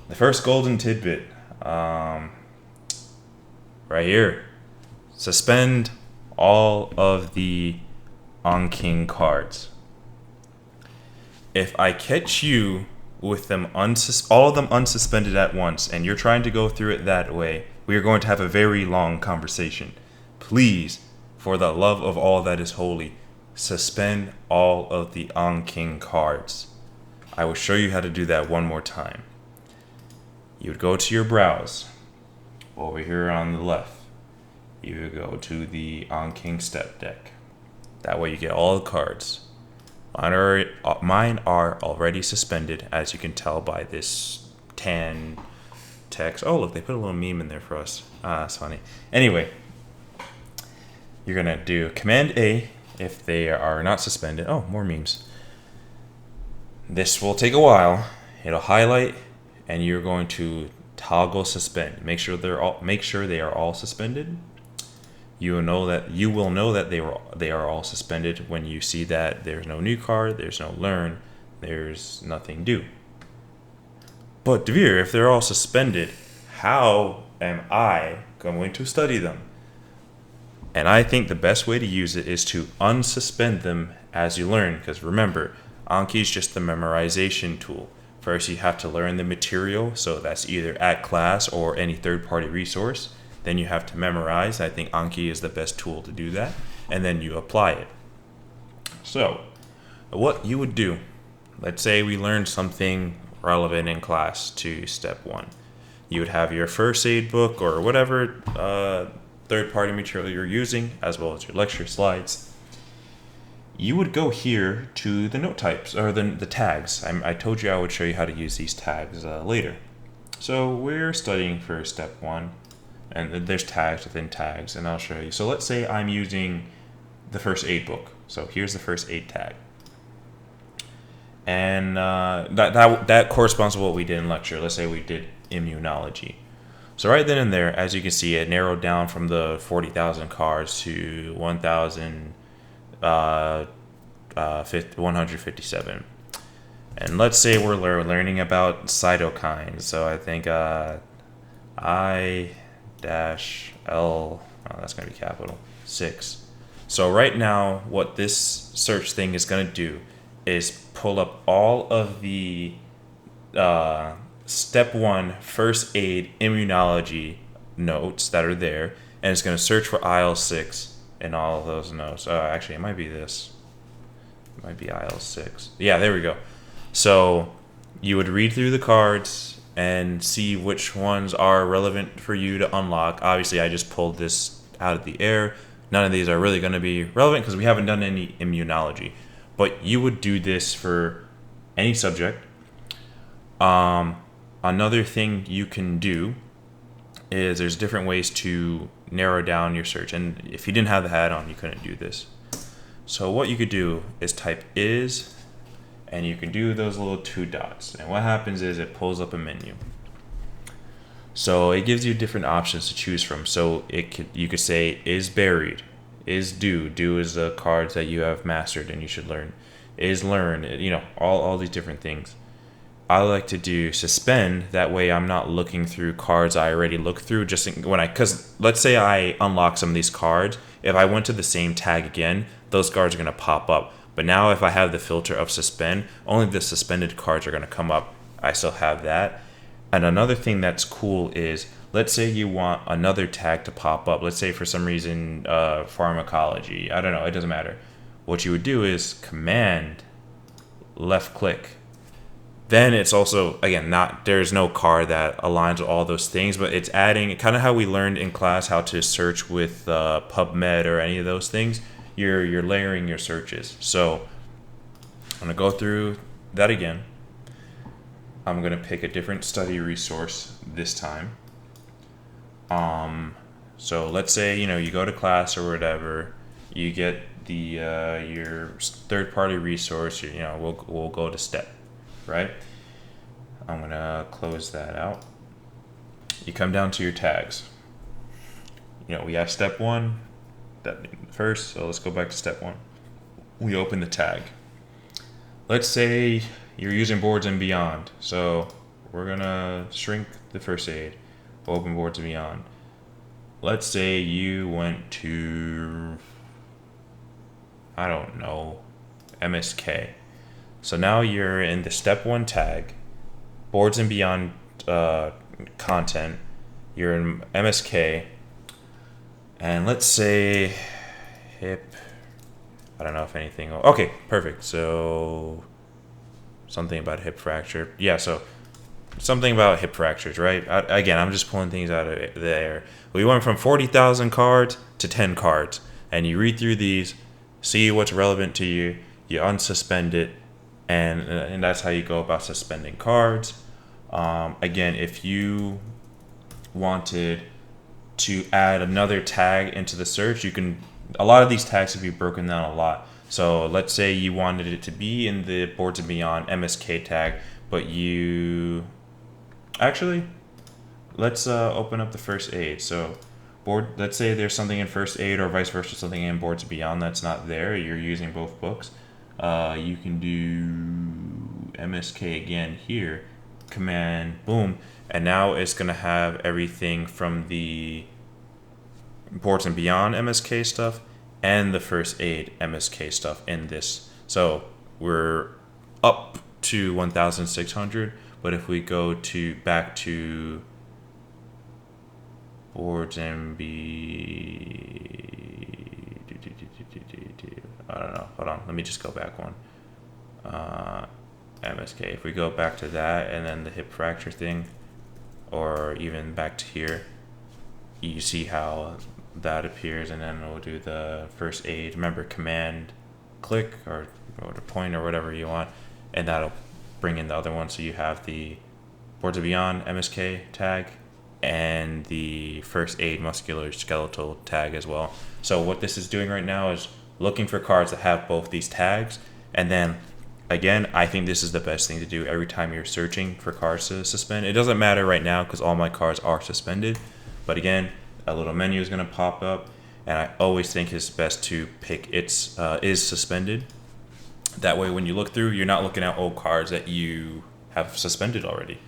The first golden tidbit, right here. Suspend all of the on king cards. If I catch you with them all of them unsuspended at once, and you're trying to go through it that way, we are going to have a very long conversation. Please, for the love of all that is holy, suspend all of the on king cards. I will show you how to do that one more time. You would go to your browse over here on the left. You would go to the on king step deck. That way you get all the cards. Mine are already suspended, as you can tell by this tan text. Oh, look, they put a little meme in there for us. That's funny. Anyway, you're going to do Command A if they are not suspended. Oh, more memes. This will take a while. It'll highlight, and you're going to toggle suspend. Make sure they are all suspended. You will know that they are all suspended when you see that there's no new card, there's no learn, there's nothing due. But Devere, if they're all suspended, how am I going to study them? And I think the best way to use it is to unsuspend them as you learn, because remember, Anki is just the memorization tool. First, you have to learn the material, so that's either at class or any third-party resource. Then you have to memorize. I think Anki is the best tool to do that. And then you apply it. So, what you would do, let's say we learned something relevant in class to step 1. You would have your first aid book or whatever third-party material you're using, as well as your lecture slides. You would go here to the note types, or the tags. I told you I would show you how to use these tags later. So we're studying for step 1. And there's tags within tags, and I'll show you. So let's say I'm using the first aid book. So here's the first aid tag. And that corresponds to what we did in lecture. Let's say we did immunology. So right then and there, as you can see, it narrowed down from the 40,000 cards to 1,157. And let's say we're learning about cytokines. So I think I-L, that's going to be capital, 6. So right now, what this search thing is going to do is pull up all of the step 1 first aid immunology notes that are there, and it's going to search for IL-6 in all of those notes. Actually, it might be this. It might be IL-6. Yeah, there we go. So you would read through the cards and see which ones are relevant for you to unlock. Obviously, I just pulled this out of the air. None of these are really going to be relevant because we haven't done any immunology. But you would do this for any subject. Another thing you can do is there's different ways to narrow down your search. And if you didn't have the hat on, you couldn't do this. So what you could do is type is, and you can do those little 2 dots. And what happens is it pulls up a menu. So it gives you different options to choose from. So you could say is buried, is do. Do is the cards that you have mastered and you should learn. Is learn, all these different things. I like to do suspend. That way I'm not looking through cards I already looked through. Because let's say I unlock some of these cards. If I went to the same tag again, those cards are going to pop up. But now if I have the filter of suspend, only the suspended cards are going to come up. I still have that. And another thing that's cool is, let's say you want another tag to pop up. Let's say for some reason, pharmacology. I don't know. It doesn't matter. What you would do is command left click. Then it's also, again, there's no card that aligns with all those things, but it's adding, kind of how we learned in class how to search with PubMed or any of those things. You're layering your searches. So I'm going to go through that again. I'm going to pick a different study resource this time. So let's say, you go to class or whatever, you get your third-party resource, we'll go to step, right? I'm going to close that out. You come down to your tags. We have step 1, that first, so let's go back to step 1. We open the tag. Let's say you're using boards and beyond. So we're gonna shrink the first aid, open boards and beyond. Let's say you went to, I don't know, MSK. So now you're in the step one tag, boards and beyond content. You're in MSK, and let's say hip. I don't know if anything. Okay, perfect. So something about hip fracture. Yeah, so something about hip fractures, right? Again, I'm just pulling things out of the air. We went from 40,000 cards to 10 cards, and you read through these, see what's relevant to you, you unsuspend it, and that's how you go about suspending cards. Again, if you wanted to add another tag into the search, you can. A lot of these tags can be broken down a lot. So let's say you wanted it to be in the Boards and Beyond MSK tag, but you actually let's open up the first aid. So let's say there's something in first aid or vice versa, something in Boards and Beyond that's not there. You're using both books. You can do MSK again here, command boom, and now it's gonna have everything from the Boards and Beyond MSK stuff and the first aid MSK stuff in this. So we're up to 1,600, but if we go to back to Boards and I don't know. Hold on. Let me just go back one. MSK. If we go back to that and then the hip fracture thing, or even back to here, you see how that appears, and then we'll do the first aid. Remember, command click or to point or whatever you want, and that'll bring in the other one. So you have the Boards of Beyond MSK tag and the first aid musculoskeletal tag as well. So what this is doing right now is looking for cards that have both these tags, and then again, I think this is the best thing to do every time you're searching for cards to suspend. It doesn't matter right now because all my cards are suspended, but again, a little menu is going to pop up, and I always think it's best to pick is suspended. That way, when you look through, you're not looking at old cards that you have suspended already.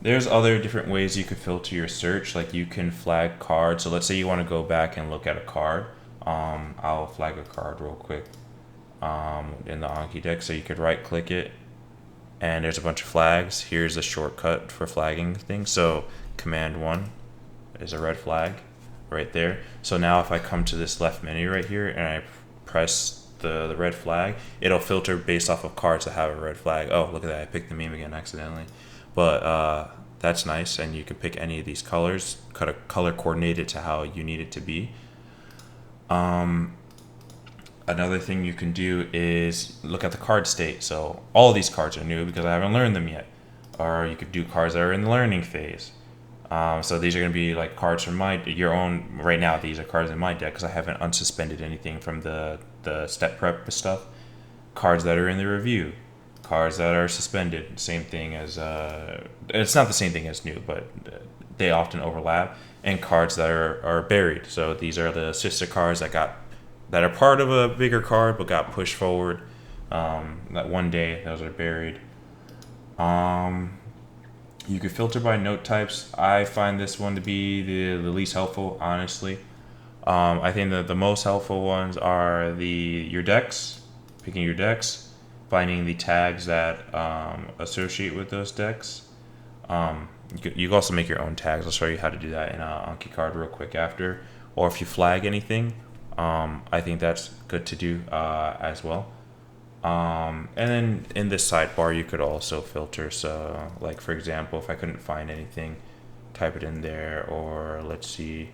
There's other different ways you could filter your search, like you can flag cards. So let's say you want to go back and look at a card. I'll flag a card real quick in the Anki deck. So you could right click it, and there's a bunch of flags. Here's a shortcut for flagging things. So command 1 is a red flag right there. So now if I come to this left menu right here and I press the red flag, it'll filter based off of cards that have a red flag. Oh, look at that. I picked the meme again accidentally. But that's nice, and you can pick any of these colors, color coordinate it to how you need it to be. Another thing you can do is look at the card state. So all of these cards are new because I haven't learned them yet. Or you could do cards that are in the learning phase. So these are going to be like cards from your own. Right now, these are cards in my deck because I haven't unsuspended anything from the step prep stuff. Cards that are in the review, cards that are suspended. Same thing as it's not the same thing as new, but they often overlap. And cards that are buried. So these are the sister cards that are part of a bigger card but got pushed forward. That one day those are buried. You could filter by note types. I find this one to be the least helpful, honestly. I think that the most helpful ones are your decks, picking your decks, finding the tags that associate with those decks. You can also make your own tags. I'll show you how to do that in Anki card real quick after. Or if you flag anything, I think that's good to do as well. And then in this sidebar, you could also filter. So, like for example, if I couldn't find anything, type it in there. Or let's see.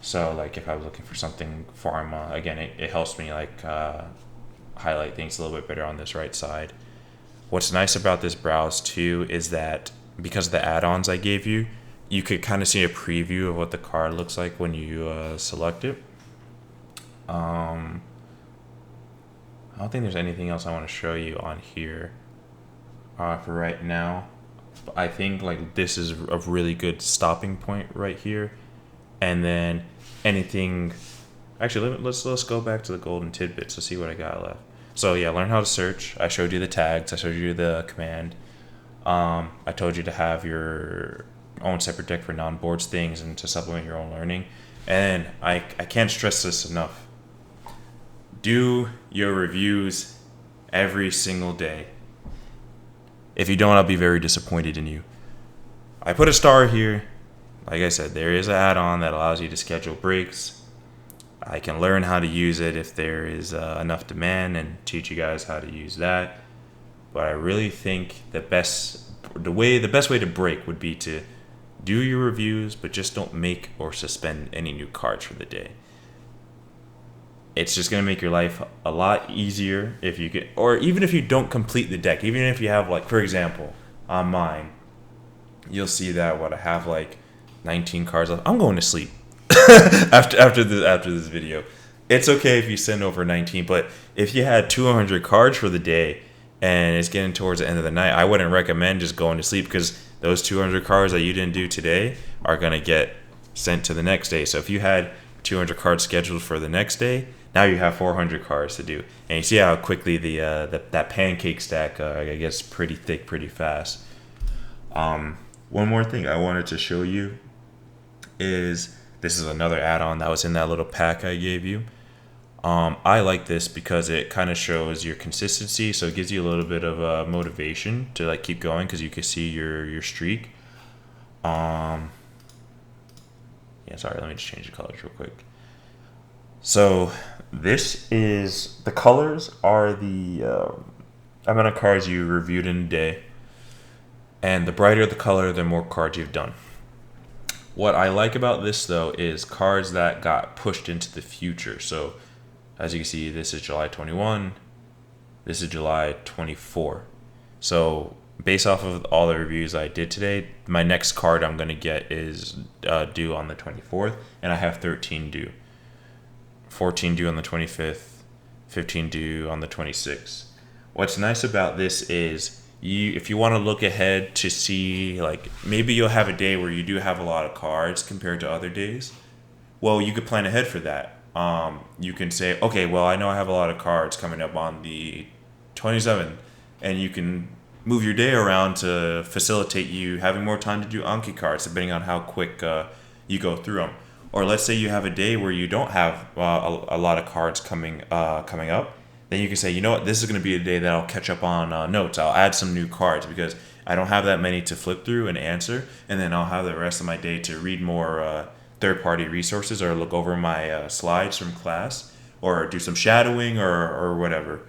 So, like if I was looking for something pharma, again, it helps me like highlight things a little bit better on this right side. What's nice about this browse too is that because of the add-ons I gave you, you could kind of see a preview of what the card looks like when you select it. I don't think there's anything else I want to show you on here for right now. But I think like this is a really good stopping point right here. And then anything, actually let's go back to the golden tidbits to see what I got left. So yeah, learn how to search. I showed you the tags. I showed you the command. I told you to have your own separate deck for non-boards things and to supplement your own learning. And I can't stress this enough. Do your reviews every single day. If you don't, I'll be very disappointed in you. I put a star here. Like I said, there is an add-on that allows you to schedule breaks. I can learn how to use it if there is enough demand and teach you guys how to use that. But I really think the best way to break would be to do your reviews, but just don't make or suspend any new cards for the day. It's just gonna make your life a lot easier if you get, or even if you don't complete the deck, even if you have, like, for example, on mine, you'll see that I have like 19 cards left. I'm going to sleep after this video. It's okay if you send over 19, but if you had 200 cards for the day and it's getting towards the end of the night, I wouldn't recommend just going to sleep, because those 200 cards that you didn't do today are gonna get sent to the next day. So if you had 200 cards scheduled for the next day, now you have 400 cards to do, and you see how quickly that pancake stack gets pretty thick pretty fast. One more thing I wanted to show you is, this is another add-on that was in that little pack I gave you. I like this because it kind of shows your consistency, so it gives you a little bit of motivation to like keep going, because you can see your streak. Yeah, sorry, let me just change the colors real quick. So this is, the colors are the amount of cards you reviewed in a day, and the brighter the color, the more cards you've done. What I like about this, though, is cards that got pushed into the future. So as you can see, this is July 21, this is July 24. So based off of all the reviews I did today, my next card I'm going to get is due on the 24th, and I have 13 due. 14 due on the 25th, 15 due on the 26th. What's nice about this is, if you want to look ahead to see, like, maybe you'll have a day where you do have a lot of cards compared to other days, well, you could plan ahead for that. You can say, okay, well, I know I have a lot of cards coming up on the 27th, and you can move your day around to facilitate you having more time to do Anki cards, depending on how quick you go through them. Or let's say you have a day where you don't have a lot of cards coming up, then you can say, you know what, this is going to be a day that I'll catch up on notes. I'll add some new cards because I don't have that many to flip through and answer, and then I'll have the rest of my day to read more third-party resources, or look over my slides from class, or do some shadowing, or whatever.